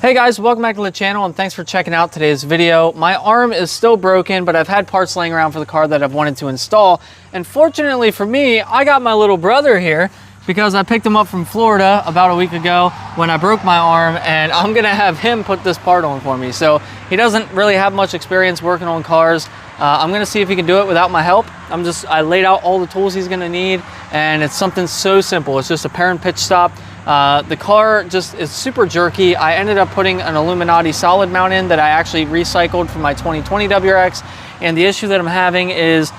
Hey guys, welcome back to the channel and thanks for checking out today's video. My arm is still broken, but I've had parts laying around for the car that I've wanted to install. And fortunately for me, I got my little brother here because I picked him up from Florida about a week ago when I broke my arm, and I'm gonna have him put this part on for me. So he doesn't really have much experience working on cars. I'm gonna see if he can do it without my help. I laid out all the tools he's gonna need, and it's something so simple. It's just a pair and pitch stop. The car just is super jerky. I ended up putting an Illuminati solid mount in that I actually recycled from my 2020 WRX, and the issue that I'm having is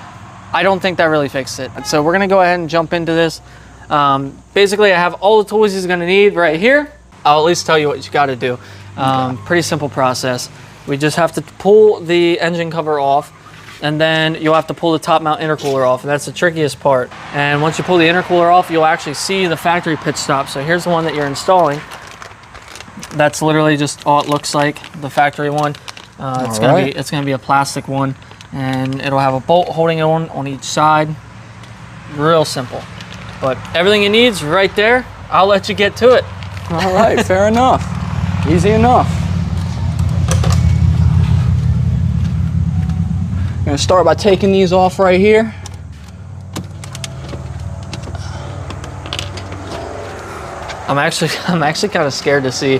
I don't think that really fixed it. So we're gonna go ahead and jump into this. Basically, I have all the tools he's gonna need right here. I'll at least tell you what you gotta do. Pretty simple process. We just have to pull the engine cover off, and then you'll have to pull the top mount intercooler off, and that's the trickiest part. And once you pull the intercooler off, you'll actually see the factory pitch stop. So here's the one that you're installing. That's literally just all it looks like, the factory one. It's gonna be a plastic one, and it'll have a bolt holding it on each side. Real simple, but everything you need is right there. I'll let you get to it. All right, fair enough. Easy enough. I'm gonna start by taking these off right here. I'm actually kind of scared to see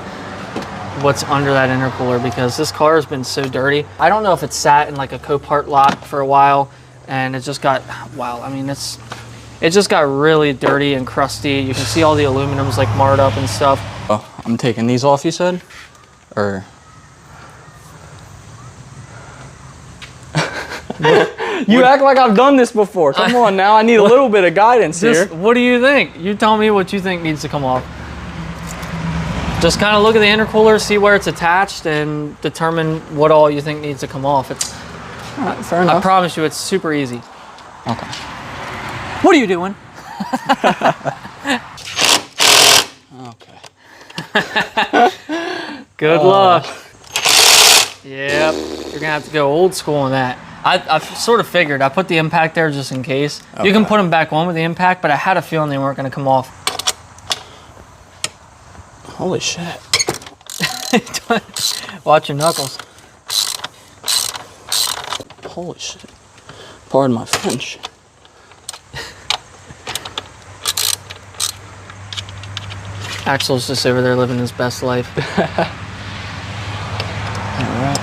what's under that intercooler because this car has been so dirty. I don't know if it's sat in like a Copart lot for a while, and it just got, wow, I mean, it just got really dirty and crusty. You can see all the aluminum's like marred up and stuff. Oh, I'm taking these off, you said? Or? You act like I've done this before. Come on now, I need a little bit of guidance here. What do you think? You tell me what you think needs to come off. Just kind of look at the intercooler, see where it's attached, and determine what all you think needs to come off. All right, fair enough. I promise you, it's super easy. Okay. What are you doing? Okay. Good luck. Yep, you're gonna have to go old school on that. I sort of figured. I put the impact there just in case. Okay. You can put them back on with the impact, but I had a feeling they weren't gonna come off. Holy shit. Watch your knuckles. Holy shit. Pardon my French. Axel's just over there living his best life. Alright.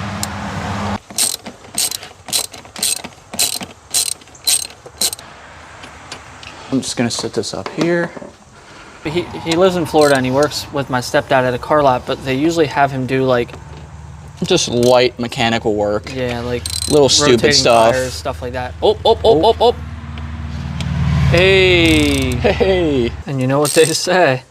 I'm just gonna set this up here. He lives in Florida and he works with my stepdad at a car lot, but they usually have him do like just light mechanical work. Yeah, like little stupid stuff. Tires, stuff like that. Oh. Hey. Hey. And you know what they say?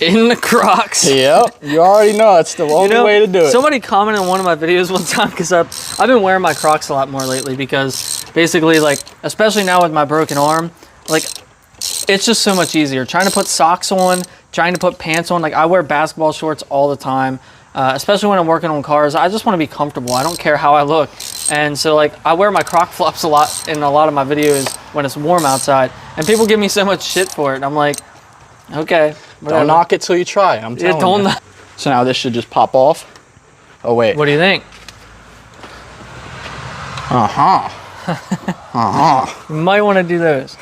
In the Crocs. Yep, you already know it's the only way to do it. Somebody commented on one of my videos one time because I've been wearing my Crocs a lot more lately because basically, like, especially now with my broken arm, like, it's just so much easier. Trying to put socks on, trying to put pants on. Like, I wear basketball shorts all the time, especially when I'm working on cars. I just want to be comfortable. I don't care how I look. And so, like, I wear my Croc flops a lot in a lot of my videos when it's warm outside. And people give me so much shit for it. And I'm like, okay. Whatever. Don't knock it till you try. I'm telling you. So now this should just pop off. Oh wait. What do you think? You might want to do those.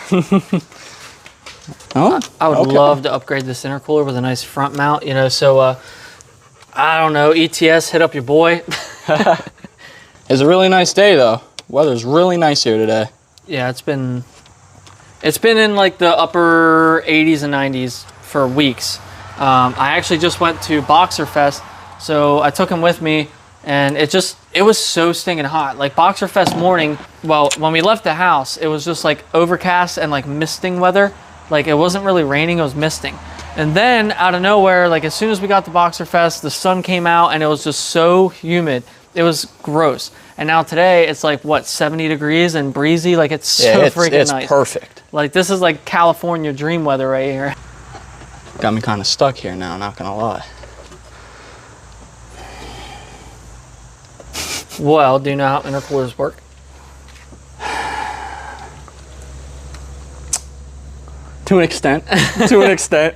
Oh, I would love to upgrade this intercooler with a nice front mount, you know, so I don't know, ETS, hit up your boy. It's a really nice day though. Weather's really nice here today. Yeah, it's been in like the upper 80s and 90s for weeks. I actually just went to Boxer Fest, so I took him with me, and it was so stinking hot. Like Boxer Fest morning, well, when we left the house, it was just like overcast and like misting weather. Like it wasn't really raining, it was misting. And then out of nowhere, like as soon as we got to Boxer Fest, the sun came out and it was just so humid. It was gross. And now today it's like what, 70 degrees and breezy. Like it's so freaking nice. It's perfect. Like this is like California dream weather right here. Got me kind of stuck here now, not gonna lie. Well, do you know how intercoolers work? To an extent. To an extent.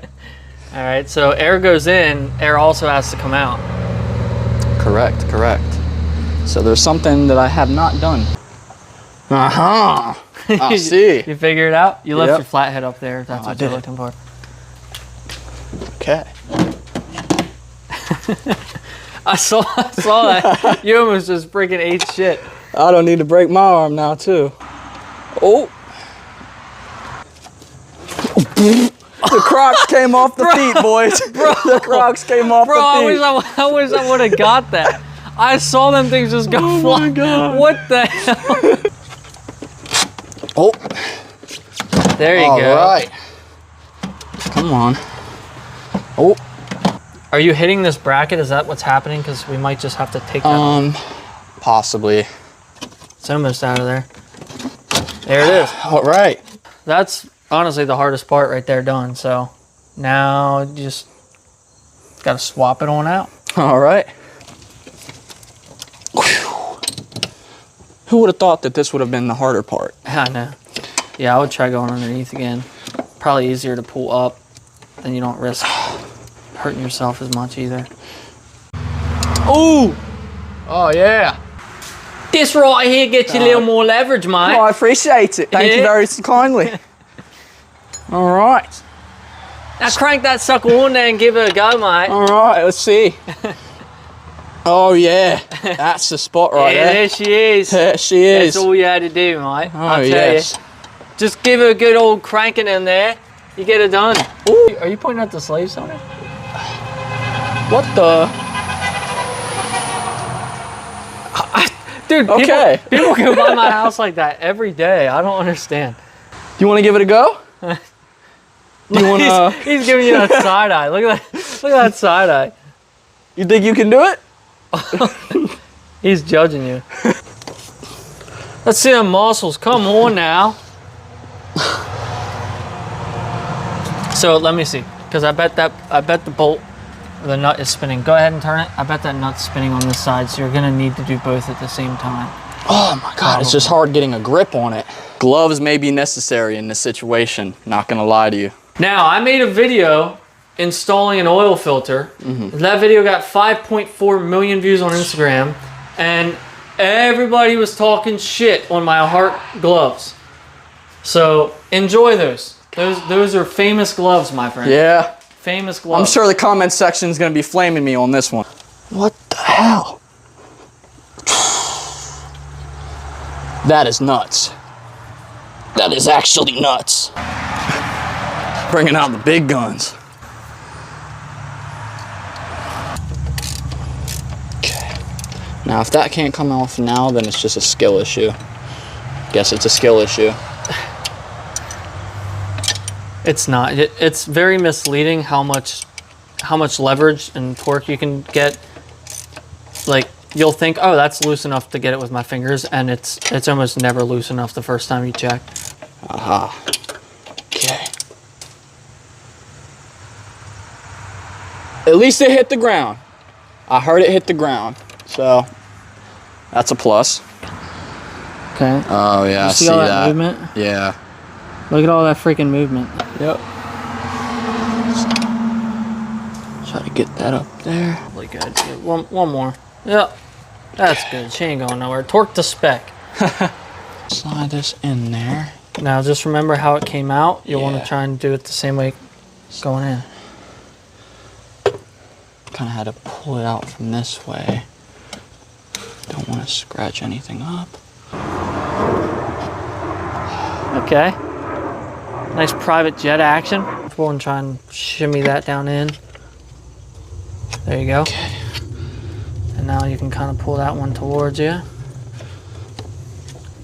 All right, so air goes in, air also has to come out. Correct. So there's something that I have not done. Uh-huh. I see. You figure it out? You left Yep. your flathead up there. That's what you're looking for. Okay. I saw that. You almost just freaking ate shit. I don't need to break my arm now, too. Oh. The Crocs came off the feet, boys. Bro, the Crocs came off the feet. I wish I would have got that. I saw them things just go fly. my God. What the hell? Oh. There you go. All right. Come on. Oh. Are you hitting this bracket? Is that what's happening? Because we might just have to take that off. Possibly. It's almost out of there. There it is. All right. That's honestly the hardest part right there done. So now you just got to swap it on out. All right. Whew. Who would have thought that this would have been the harder part? I know. Yeah, I would try going underneath again. Probably easier to pull up, then you don't risk hurting yourself as much either. Ooh! Oh, yeah. This right here gets you a little more leverage, mate. Oh, I appreciate it. Thank you very kindly. All right. Now crank that sucker on there and give it a go, mate. All right, let's see. Oh, yeah. That's the spot right Yeah, there. there she is. There she is. That's all you had to do, mate. Oh, I'll tell yes. you. Just give it a good old cranking in there. You get it done. Ooh, are you pointing out the slaves on it? What the? Dude, Okay. people go by my house like that every day. I don't understand. You want to give it a go? You want to? He's giving you that side eye. Look at that side eye. You think you can do it? He's judging you. Let's see them muscles. Come on now. So let me see, because I bet the bolt or the nut is spinning. Go ahead and turn it. I bet that nut's spinning on this side, so you're gonna need to do both at the same time. Oh my God, it's just hard getting a grip on it. Gloves may be necessary in this situation, not gonna lie to you. Now, I made a video installing an oil filter. That video got 5.4 million views on Instagram, and everybody was talking shit on my Heart gloves. So enjoy those. Those are famous gloves, my friend. Yeah. Famous gloves. I'm sure the comment section is gonna be flaming me on this one. What the hell? That is nuts. That is actually nuts. Bringing out the big guns. Okay. Now, if that can't come off now, then it's just a skill issue. Guess it's a skill issue. It's not. It's very misleading how much leverage and torque you can get. Like, you'll think, oh, that's loose enough to get it with my fingers, and it's almost never loose enough the first time you check. Aha. Okay. At least it hit the ground. I heard it hit the ground, so that's a plus. Okay. Oh yeah, You see all that movement? Yeah. Look at all that freaking movement. Yep. Try to get that up there. Really good. Yeah, one more. Yep. That's good. She ain't going nowhere. Torque to spec. Slide this in there. Now just remember how it came out. You'll want Yeah. to try and do it the same way going in. Kind of had to pull it out from this way. Don't want to scratch anything up. Okay. Nice private jet action. Pull and try and shimmy that down in. There you go. Okay. And now you can kind of pull that one towards you.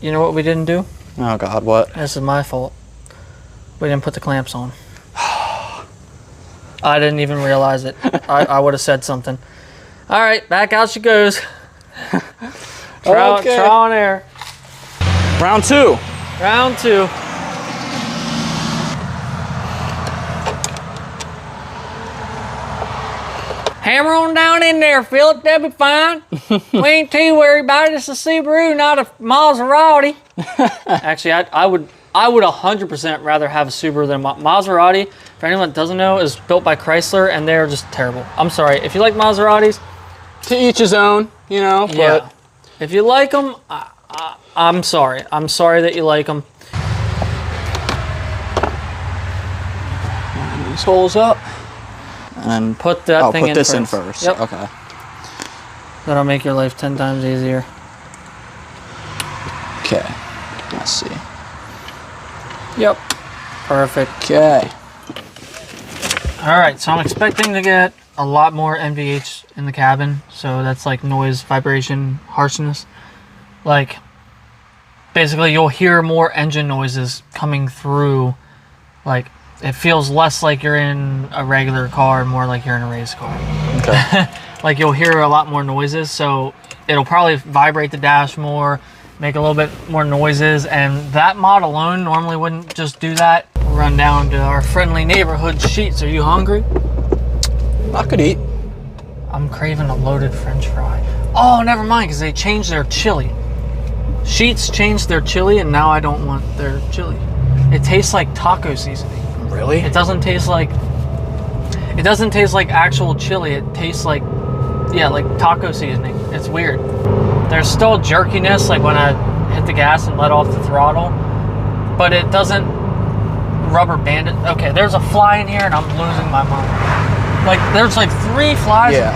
You know what we didn't do? Oh God, what? This is my fault. We didn't put the clamps on. I didn't even realize it. I would have said something. All right, back out she goes. Okay. Trial and error. Round two. Round two. Hammer on down in there, Philip. That'll be fine. We ain't too worried about it. It's a Subaru, not a Maserati. Actually, I would 100% rather have a Subaru than a Maserati. for anyone that doesn't know, is built by Chrysler, and they're just terrible. I'm sorry. If you like Maseratis, to each his own, you know. But yeah. If you like them, I'm sorry. I'm sorry that you like them. Line these holes up. And put that thing in this first. in first. Yep. Okay. That'll make your life 10 times easier. Okay. Let's see. Yep. Perfect. Okay. All right, so I'm expecting to get a lot more NVH in the cabin. So that's like noise, vibration, harshness. Like, basically you'll hear more engine noises coming through. Like, it feels less like you're in a regular car, more like you're in a race car. Okay. Like, you'll hear a lot more noises, so it'll probably vibrate the dash more, make a little bit more noises, and that mod alone normally wouldn't just do that. We'll run down to our friendly neighborhood Sheets. Are you hungry? I could eat. I'm craving a loaded French fry. Oh, never mind, because they changed their chili. Sheets changed their chili, and now I don't want their chili. It tastes like taco seasoning. Really? It doesn't taste like actual chili. It tastes like, yeah, like taco seasoning. It's weird. There's still jerkiness, like when I hit the gas and let off the throttle, but it doesn't rubber band it. Okay, there's a fly in here and I'm losing my mind. Like, there's like 3 flies in here.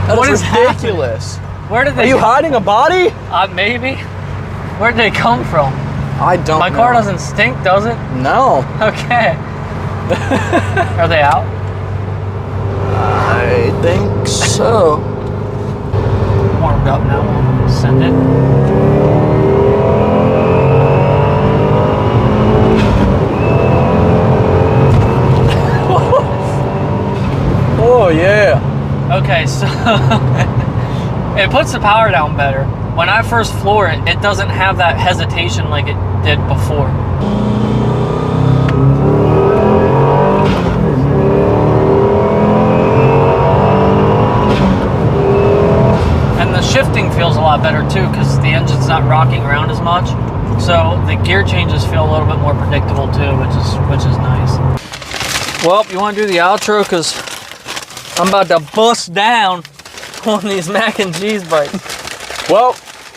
That is ridiculous. Happening? Where did they? Are you hiding a body? Maybe. Where did they come from? I don't know. My car doesn't stink, does it? No. Okay. Are they out? I think so. Warmed up now. We'll send it. Oh yeah. Okay, so it puts the power down better. When I first floor it, it doesn't have that hesitation like it did before. And the shifting feels a lot better too, because the engine's not rocking around as much. So the gear changes feel a little bit more predictable too, which is nice. Well, you want to do the outro, because I'm about to bust down on these mac and cheese bites. Well,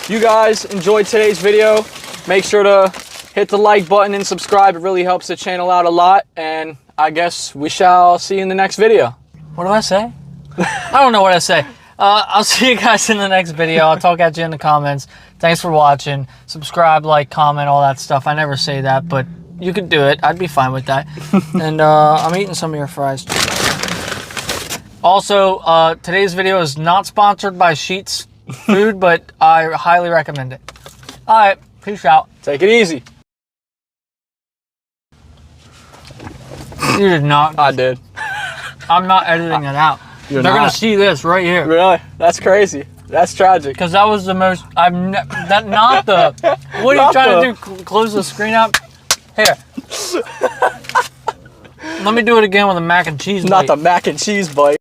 you guys enjoyed today's video. Make sure to hit the like button and subscribe. It really helps the channel out a lot. And I guess we shall see you in the next video. What do I say? I don't know what I say. I'll see you guys in the next video. I'll talk at you in the comments. Thanks for watching. Subscribe, like, comment, all that stuff. I never say that, but you could do it. I'd be fine with that. And I'm eating some of your fries. Also, today's video is not sponsored by Sheets Food, but I highly recommend it. All right, peace out. Take it easy. You did not. I did. I'm not editing it out. They're going to see this right here. Really? That's crazy. That's tragic. Because that was the most, what are you trying to do? Close the screen up? Here. Let me do it again with a mac and cheese bite. Not the mac and cheese bite.